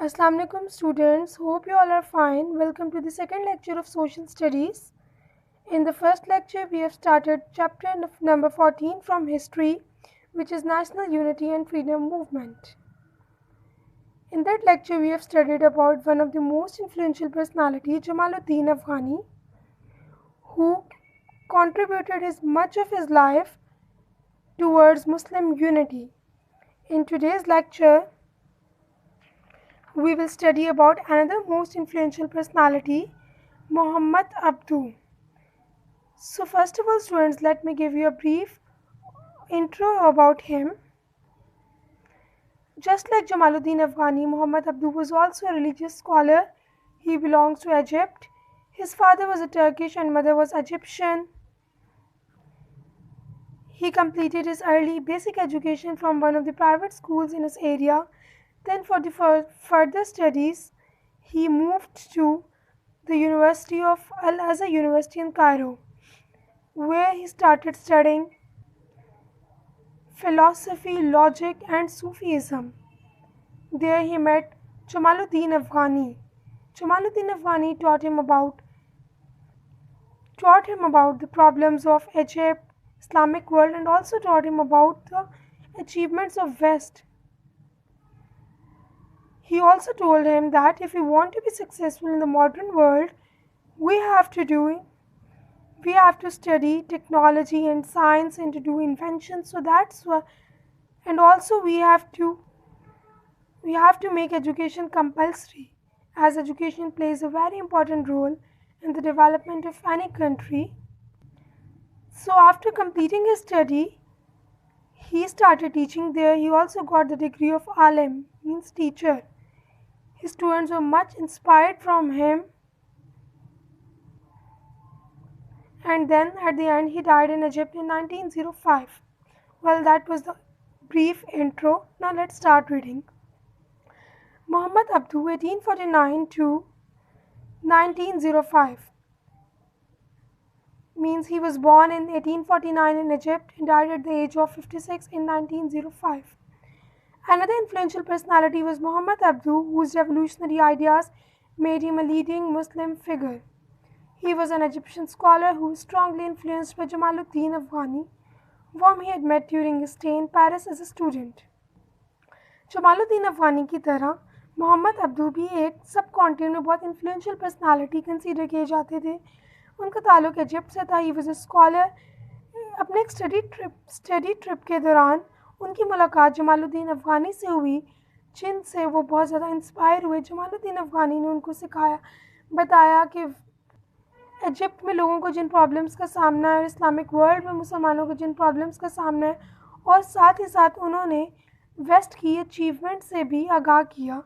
Assalamu alaikum students, hope you all are fine. Welcome to the second lecture of social studies. In the first lecture we have started chapter number 14 from history, which is national unity and freedom movement. In that lecture we have studied about one of the most influential personalities, Jamaluddin Afghani, who contributed much of his life towards Muslim unity. In today's lecture we will study about another most influential personality, Muhammad Abdu. So first of all students, let me give you a brief intro about him. Just like Jamaluddin Afghani, Muhammad Abdu was also a religious scholar. He belongs to Egypt. His father was a Turkish and mother was Egyptian. He completed his early basic education from one of the private schools in his area. Then for the further studies, he moved to the University of Al-Azhar University in Cairo, where he started studying philosophy, logic, and Sufism. There he met Jamaluddin Afghani. Jamaluddin Afghani taught him about the problems of Egypt, Islamic world, and also taught him about the achievements of West. He also told him that if we want to be successful in the modern world, we have to do we have to study technology and science and to do inventions. So that's why, and also we have to make education compulsory, as education plays a very important role in the development of any country. So after completing his study, he started teaching there. He also got the degree of alim, means teacher. His students were much inspired from him, and then at the end he died in Egypt in 1905. Well, that was the brief intro. Now let's start reading. Muhammad Abdu, 1849 to 1905, means he was born in 1849 in Egypt and died at the age of 56 in 1905. Another influential personality was Muhammad Abdu, whose revolutionary ideas made him a leading Muslim figure. He was an Egyptian scholar who was strongly influenced by Jamaluddin Afghani, whom he had met during his stay in Paris as a student. Jamaluddin अफगानी की तरह Mohammad Abdu भी एक सब continent में बहुत influential personality consider किए जाते थे. उनका ताल्लुक इजिप्ट से था. He was a scholar. अपने एक स्टडी ट्रिप के दौरान उनकी मुलाकात जमालुद्दीन अफगानी से हुई, जिनसे वो बहुत ज़्यादा इंस्पायर हुए. जमालुद्दीन अफगानी ने उनको बताया कि इजिप्ट में लोगों को जिन प्रॉब्लम्स का सामना है और इस्लामिक वर्ल्ड में मुसलमानों को जिन प्रॉब्लम्स का सामना है, और साथ ही साथ उन्होंने वेस्ट की अचीवमेंट से भी आगाह किया.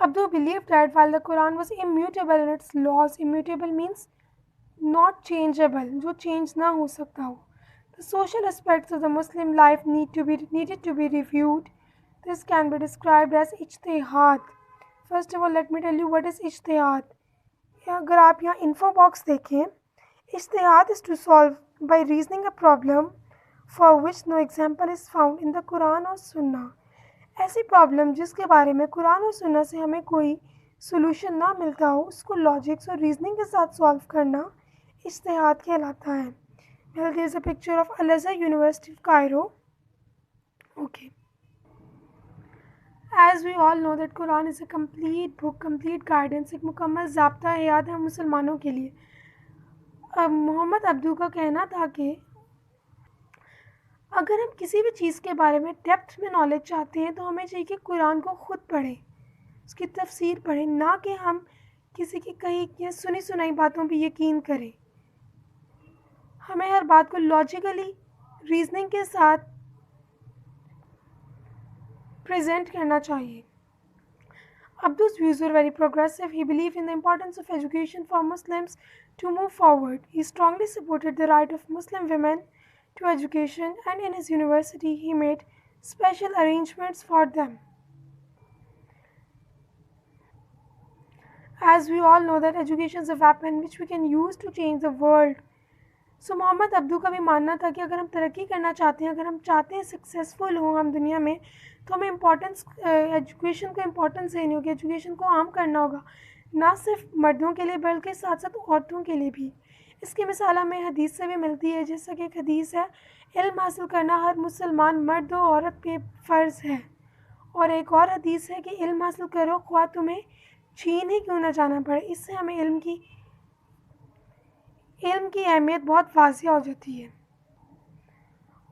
Abdu believed that while the Quran was immutable in its laws, immutable means not changeable, जो change ना हो सकता हो, the social aspects of the Muslim life needed to be reviewed. This can be described as ijtihad. First of all, let me tell you what is ijtihad. अगर आप यहाँ info box देखें, ijtihad is to solve by reasoning a problem for which no example is found in the Quran or Sunnah. ऐसी problem जिसके बारे में कुरान और सुन्ना से हमें कोई सोल्यूशन ना मिलता हो, उसको लॉजिक्स और रीजनिंग के साथ सॉल्व करना इज्तिहाद कहलाता है. Well, there is a picture of Al-Azhar University of Cairo. Okay. As we all know that Quran is a complete book, complete guidance, एक मुकम्मल ज़ाब्ता हयात है मुसलमानों के लिए. अब मोहम्मद अब्दू का कहना था कि अगर हम किसी भी चीज़ के बारे में डेप्थ में नॉलेज चाहते हैं तो हमें चाहिए कि कुरान को ख़ुद पढ़ें, उसकी तफसीर पढ़ें, ना कि हम किसी की कही या सुनी सुनाई बातों पर यकीन करें. हमें हर बात को लॉजिकली रीजनिंग के साथ प्रेजेंट करना चाहिए. Abdu's views were very progressive. He believed in the importance of education for Muslims to move forward. He strongly supported the right of Muslim women to education, and in his university he made special arrangements for them. As we all know that education is a weapon which we can use to change the world. So Muhammad Abduh का भी मानना था कि अगर हम तरक्की करना चाहते हैं, अगर हम चाहते हैं सक्सेसफुल हों हम दुनिया में, तो हमें एजुकेशन को इम्पोर्टेंस देनी होगी, एजुकेशन को आम करना होगा, ना सिर्फ मर्दों के लिए बल्कि साथ साथ औरतों के लिए भी। इसकी मिसाल हमें हदीस से भी मिलती है, जैसा कि एक हदीस है, इल्म हासिल करना हर मुसलमान मर्द और औरत पे फ़र्ज़ है। और एक और हदीस है कि इल्म हासिल करो ख्वाह तुम्हें चीन ही क्यों ना जाना पड़े। इससे हमें इल्म की अहमियत बहुत वाज़िह हो जाती है।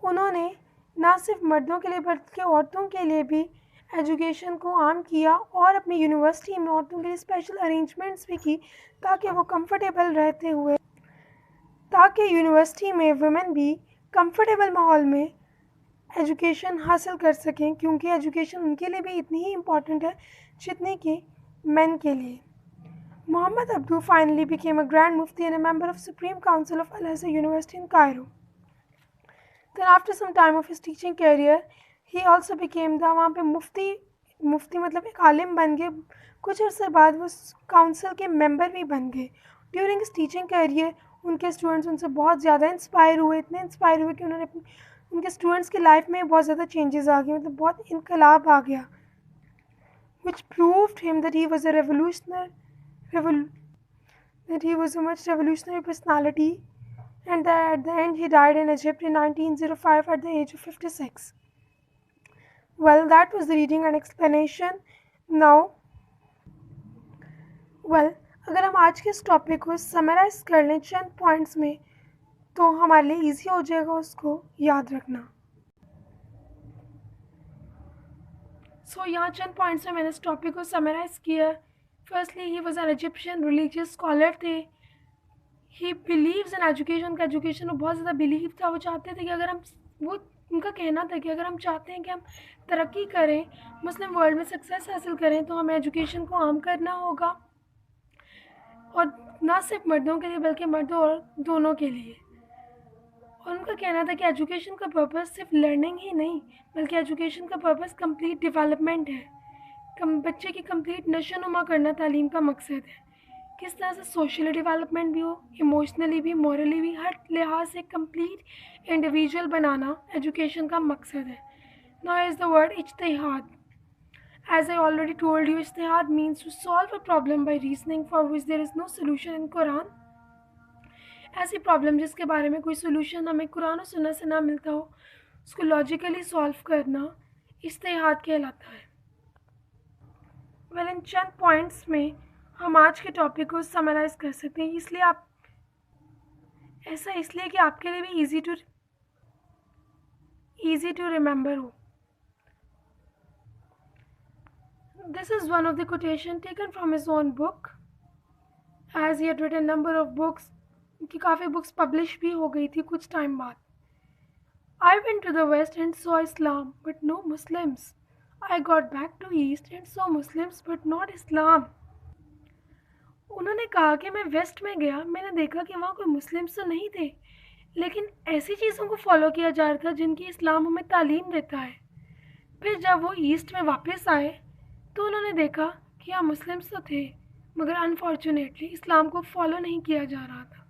उन्होंने ना सिर्फ मर्दों के लिए बल्कि औरतों के लिए भी एजुकेशन को आम किया और अपनी यूनिवर्सिटी में औरतों के लिए स्पेशल अरेंजमेंट्स भी की ताकि वो कंफर्टेबल रहते हुए, ताकि यूनिवर्सिटी में वुमेन भी कंफर्टेबल माहौल में एजुकेशन हासिल कर सकें, क्योंकि एजुकेशन उनके लिए भी इतनी ही इम्पॉर्टेंट है जितनी कि मेन के लिए। Muhammad Abdu finally became a Grand Mufti and a member of Supreme Council of Al-Azhar University in Cairo. Then after some time of his teaching career, he also became the वहाँ पे मुफ्ती मतलब एक आलिम बन गए। कुछ अर्से बाद वो काउंसिल के मेंबर भी बन गए। ड्यूरिंग हिज टीचिंग करियर उनके स्टूडेंट्स उनसे बहुत ज़्यादा इंस्पायर हुए, इतने इंस्पायर हुए कि उनके स्टूडेंट्स की लाइफ में बहुत ज़्यादा चेंजेस आ गए, मतलब बहुत इनकलाब आ गया, which proved him that he was a much revolutionary personality, and that at the end he died in Egypt in 1905 at the age of 56. Well, that was the reading and explanation. Now, अगर हम आज के इस topic को summarise कर लें चंद points में, तो हमारे लिए ईजी हो जाएगा उसको याद रखना। यहाँ चंद पॉइंट्स में मैंने इस टॉपिक को समराइज किया। Firstly, he was an Egyptian religious scholar थे। ही बिलीव्स इन एजुकेशन का, एजुकेशन में बहुत ज़्यादा बिलीव था। वो चाहते थे कि अगर हम, वो उनका कहना था कि अगर हम चाहते हैं कि हम तरक्की करें, मुस्लिम वर्ल्ड में सक्सेस हासिल करें, तो हमें एजुकेशन को आम करना होगा, और ना सिर्फ मर्दों के लिए बल्कि मर्दों और दोनों के लिए। और उनका कहना था कि एजुकेशन का पर्पस सिर्फ लर्निंग ही नहीं, बल्कि एजुकेशन का पर्पस कंप्लीट डेवलपमेंट है। बच्चे की कंप्लीट नशोनुमा करना तालीम का मकसद है। किस तरह से सोशली डेवलपमेंट भी हो, इमोशनली भी, मॉरली भी, हर लिहाज से कंप्लीट इंडिविजुअल बनाना एजुकेशन का मकसद है। नाउ इज़ द वर्ड इज्तिहाद। As I already told you, ijtihad means to solve a problem by reasoning for which there is no solution in Quran. ऐसी प्रॉब्लम जिसके बारे में कोई सोल्यूशन हमें कुरान और सुन्नत से ना मिलता हो, उसको लॉजिकली सॉल्व करना इज्तिहाद कहलाता है। इन चंद पॉइंट्स में हम आज के टॉपिक को समराइज कर सकते हैं, इसलिए कि आपके लिए भी ईजी टू रिमेंबर हो। This is one of the quotation taken from his own book, as he had written number of books, कि काफ़ी बुक्स पब्लिश भी हो गई थी कुछ टाइम बाद। I went to the west and saw Islam but no Muslims. I got back to east and saw Muslims but not Islam. उन्होंने कहा कि मैं वेस्ट में गया, मैंने देखा कि वहाँ कोई मुस्लिम्स तो नहीं थे, लेकिन ऐसी चीज़ों को फॉलो किया जा रहा था जिनकी इस्लाम हमें तालीम देता है। फिर जब वो ईस्ट में वापस आए तो उन्होंने देखा कि हाँ मुस्लिम्स तो थे, मगर अनफॉर्चुनेटली इस्लाम को फॉलो नहीं किया जा रहा था।